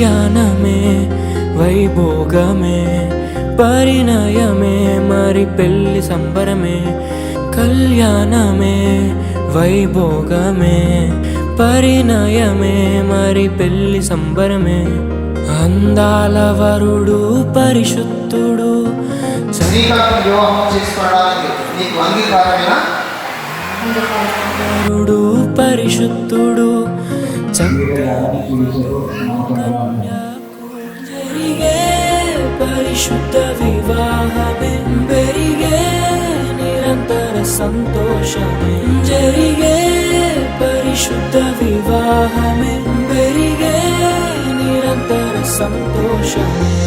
కళ్యాణమే వైభోగమే పరిణయమే మరి పెళ్లి సంబరమే కళ్యాణమే వైభోగమే పరిణయమే మరి పెళ్లి సంబరమే అందాల వరుడు పరిశుద్ధుడు వరుడు పరిశుద్ధుడు జరిగే పరిశుద్ధ వివాహమే పెరిగే నిరంతర సంతోషమే జరిగే పరిశుద్ధ వివాహమే పెరిగే నిరంతర సంతోషమే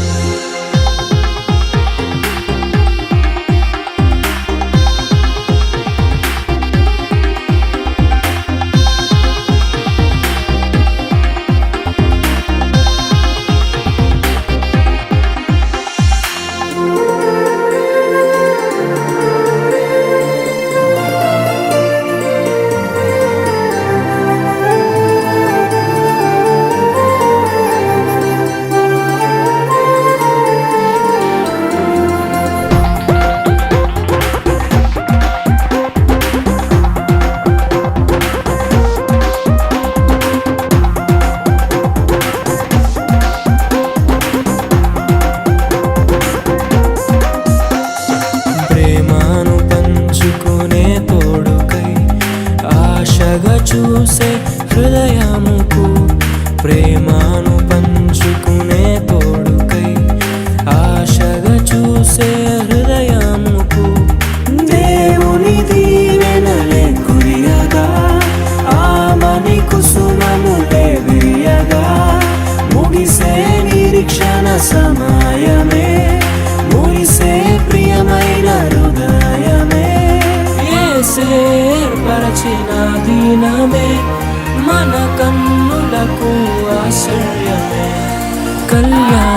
చూసే హృదయముకు ప్రేమను పంచుకునే తోడుకై ఆశగా చూసే హృదయముకు దేవుని దీవెనలే కురియగా ఆమని కుసుమములే విరియగా ముగిసే నిరీక్షణ సమయమే ముగిసే ప్రియమైన హృదయమే ఏర్పరచిన దినమే మన కన్నులకు ఆశ్చర్యమే కళ్యాణ